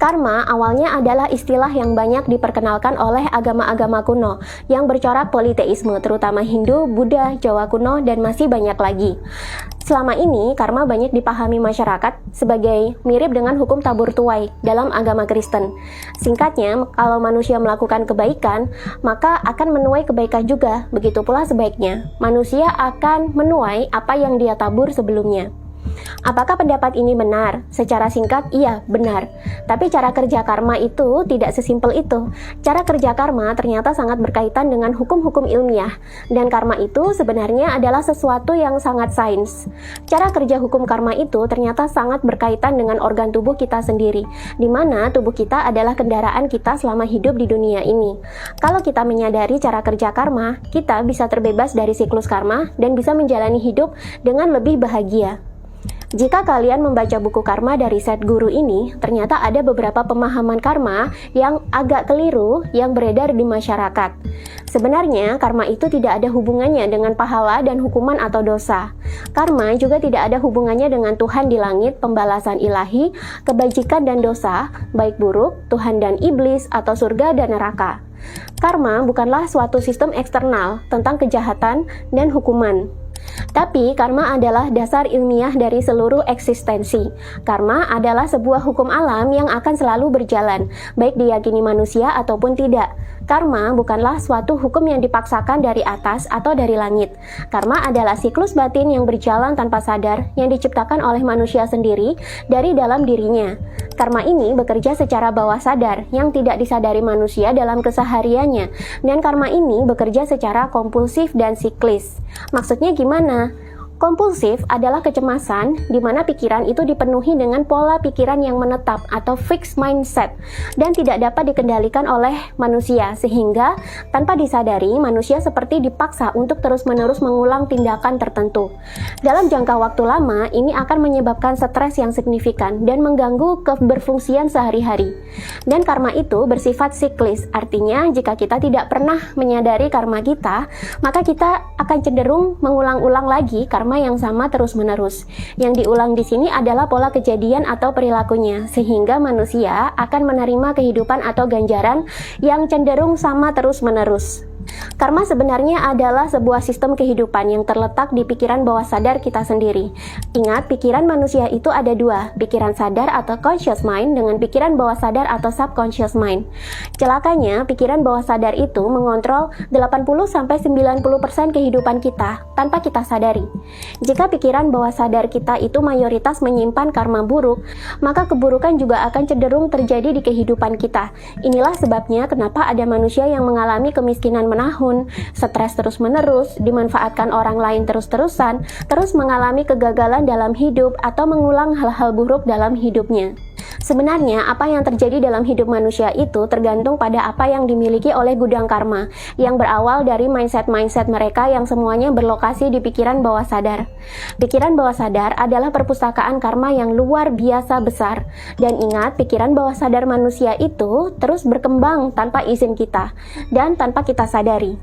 Karma awalnya adalah istilah yang banyak diperkenalkan oleh agama-agama kuno yang bercorak politeisme, terutama Hindu, Buddha, Jawa kuno, dan masih banyak lagi. Selama ini, karma banyak dipahami masyarakat sebagai mirip dengan hukum tabur tuai dalam agama Kristen. Singkatnya, kalau manusia melakukan kebaikan, maka akan menuai kebaikan juga. Begitu pula sebaiknya, manusia akan menuai apa yang dia tabur sebelumnya. Apakah pendapat ini benar? Secara singkat, iya, benar. Tapi cara kerja karma itu tidak sesimpel itu. Cara kerja karma ternyata sangat berkaitan dengan hukum-hukum ilmiah. Dan karma itu sebenarnya adalah sesuatu yang sangat sains. Cara kerja hukum karma itu ternyata sangat berkaitan dengan organ tubuh kita sendiri, di mana tubuh kita adalah kendaraan kita selama hidup di dunia ini. Kalau kita menyadari cara kerja karma, kita bisa terbebas dari siklus karma dan bisa menjalani hidup dengan lebih bahagia. Jika kalian membaca buku karma dari Seth Guru ini, ternyata ada beberapa pemahaman karma yang agak keliru yang beredar di masyarakat. Sebenarnya, karma itu tidak ada hubungannya dengan pahala dan hukuman atau dosa. Karma juga tidak ada hubungannya dengan Tuhan di langit, pembalasan ilahi, kebajikan dan dosa, baik buruk, Tuhan dan iblis, atau surga dan neraka. Karma bukanlah suatu sistem eksternal tentang kejahatan dan hukuman. Tapi karma adalah dasar ilmiah dari seluruh eksistensi. Karma adalah sebuah hukum alam yang akan selalu berjalan, baik diyakini manusia ataupun tidak. Karma bukanlah suatu hukum yang dipaksakan dari atas atau dari langit. Karma adalah siklus batin yang berjalan tanpa sadar yang diciptakan oleh manusia sendiri dari dalam dirinya. Karma ini bekerja secara bawah sadar yang tidak disadari manusia dalam kesehariannya, dan karma ini bekerja secara kompulsif dan siklis. Maksudnya gimana? Kompulsif adalah kecemasan di mana pikiran itu dipenuhi dengan pola pikiran yang menetap atau fixed mindset dan tidak dapat dikendalikan oleh manusia, sehingga tanpa disadari manusia seperti dipaksa untuk terus-menerus mengulang tindakan tertentu. Dalam jangka waktu lama, ini akan menyebabkan stres yang signifikan dan mengganggu keberfungsian sehari-hari. Dan karma itu bersifat siklis, artinya jika kita tidak pernah menyadari karma kita, maka kita akan cenderung mengulang-ulang lagi karma yang sama terus-menerus. Yang diulang di sini adalah pola kejadian atau perilakunya, sehingga manusia akan menerima kehidupan atau ganjaran yang cenderung sama terus-menerus. Karma sebenarnya adalah sebuah sistem kehidupan yang terletak di pikiran bawah sadar kita sendiri. Ingat, pikiran manusia itu ada dua, pikiran sadar atau conscious mind dengan pikiran bawah sadar atau subconscious mind. Celakanya, pikiran bawah sadar itu mengontrol 80-90% kehidupan kita tanpa kita sadari. Jika pikiran bawah sadar kita itu mayoritas menyimpan karma buruk, maka keburukan juga akan cenderung terjadi di kehidupan kita. Inilah sebabnya kenapa ada manusia yang mengalami kemiskinan menahun, stres terus-menerus, dimanfaatkan orang lain terus-terusan, terus mengalami kegagalan dalam hidup atau mengulang hal-hal buruk dalam hidupnya. Sebenarnya, apa yang terjadi dalam hidup manusia itu tergantung pada apa yang dimiliki oleh gudang karma, yang berawal dari mindset-mindset mereka yang semuanya berlokasi di pikiran bawah sadar. Pikiran bawah sadar adalah perpustakaan karma yang luar biasa besar. Dan ingat, pikiran bawah sadar manusia itu terus berkembang tanpa izin kita, dan tanpa kita sadari.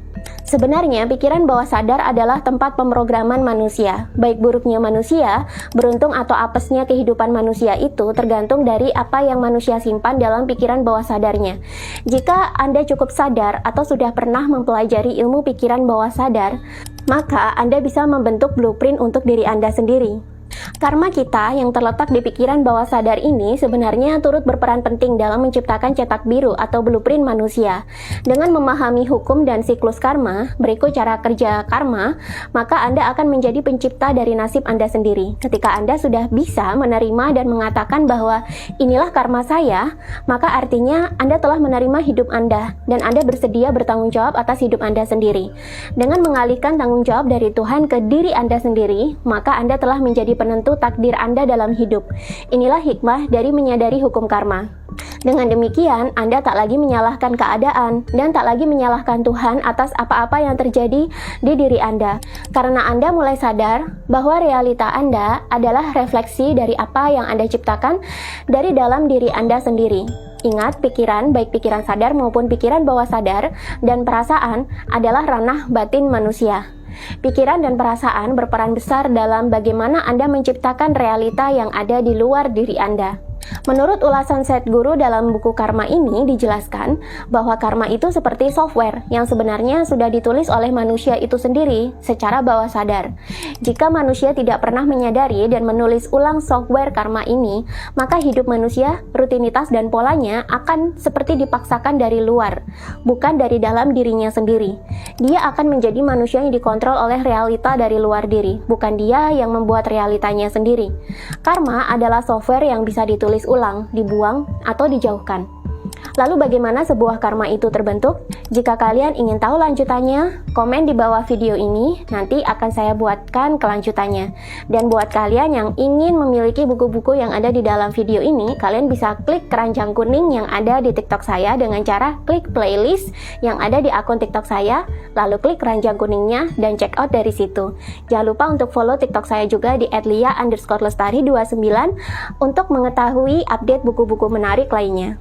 Sebenarnya, pikiran bawah sadar adalah tempat pemrograman manusia. Baik buruknya manusia, beruntung atau apesnya kehidupan manusia itu tergantung dari apa yang manusia simpan dalam pikiran bawah sadarnya. Jika Anda cukup sadar atau sudah pernah mempelajari ilmu pikiran bawah sadar, maka Anda bisa membentuk blueprint untuk diri Anda sendiri. Karma kita yang terletak di pikiran bawah sadar ini sebenarnya turut berperan penting dalam menciptakan cetak biru atau blueprint manusia. Dengan memahami hukum dan siklus karma, berikut cara kerja karma, maka Anda akan menjadi pencipta dari nasib Anda sendiri. Ketika Anda sudah bisa menerima dan mengatakan bahwa inilah karma saya, maka artinya Anda telah menerima hidup Anda, dan Anda bersedia bertanggung jawab atas hidup Anda sendiri. Dengan mengalihkan tanggung jawab dari Tuhan ke diri Anda sendiri, maka Anda telah menjadi penentu takdir Anda dalam hidup. Inilah hikmah dari menyadari hukum karma. Dengan demikian, Anda tak lagi menyalahkan keadaan dan tak lagi menyalahkan Tuhan atas apa-apa yang terjadi di diri Anda. Karena Anda mulai sadar bahwa realita Anda adalah refleksi dari apa yang Anda ciptakan dari dalam diri Anda sendiri. Ingat, pikiran, baik pikiran sadar maupun pikiran bawah sadar dan perasaan adalah ranah batin manusia. Pikiran dan perasaan berperan besar dalam bagaimana Anda menciptakan realita yang ada di luar diri Anda. Menurut ulasan Sadhguru dalam buku Karma ini dijelaskan bahwa karma itu seperti software yang sebenarnya sudah ditulis oleh manusia itu sendiri secara bawah sadar. Jika manusia tidak pernah menyadari dan menulis ulang software karma ini, maka hidup manusia, rutinitas dan polanya akan seperti dipaksakan dari luar, bukan dari dalam dirinya sendiri. Dia akan menjadi manusia yang dikontrol oleh realita dari luar diri, bukan dia yang membuat realitanya sendiri. Karma adalah software yang bisa ditulis ulang, dibuang, atau dijauhkan. Lalu bagaimana sebuah karma itu terbentuk? Jika kalian ingin tahu lanjutannya, komen di bawah video ini, nanti akan saya buatkan kelanjutannya. Dan buat kalian yang ingin memiliki buku-buku yang ada di dalam video ini, kalian bisa klik keranjang kuning yang ada di TikTok saya dengan cara klik playlist yang ada di akun TikTok saya, lalu klik keranjang kuningnya dan check out dari situ. Jangan lupa untuk follow TikTok saya juga di @lia_lestari29 untuk mengetahui update buku-buku menarik lainnya.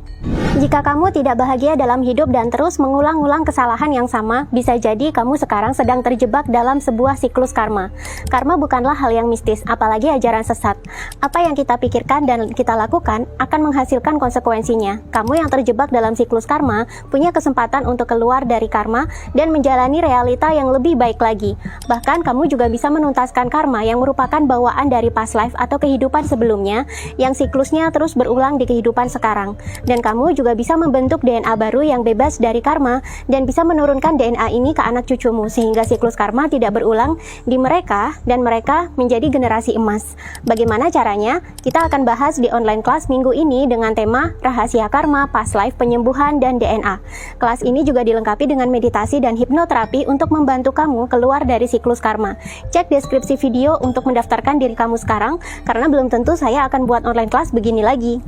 Jika kamu tidak bahagia dalam hidup dan terus mengulang-ulang kesalahan yang sama, bisa jadi kamu sekarang sedang terjebak dalam sebuah siklus karma. Karma bukanlah hal yang mistis, apalagi ajaran sesat. Apa yang kita pikirkan dan kita lakukan akan menghasilkan konsekuensinya. Kamu yang terjebak dalam siklus karma punya kesempatan untuk keluar dari karma dan menjalani realita yang lebih baik lagi. Bahkan kamu juga bisa menuntaskan karma yang merupakan bawaan dari past life atau kehidupan sebelumnya yang siklusnya terus berulang di kehidupan sekarang. Dan kamu juga bisa membentuk DNA baru yang bebas dari karma dan bisa menurunkan DNA ini ke anak cucumu sehingga siklus karma tidak berulang di mereka dan mereka menjadi generasi emas. Bagaimana caranya? Kita akan bahas di online kelas minggu ini dengan tema Rahasia Karma, Past Life, Penyembuhan, dan DNA. Kelas ini juga dilengkapi dengan meditasi dan hipnoterapi untuk membantu kamu keluar dari siklus karma. Cek deskripsi video untuk mendaftarkan diri kamu sekarang karena belum tentu saya akan buat online kelas begini lagi.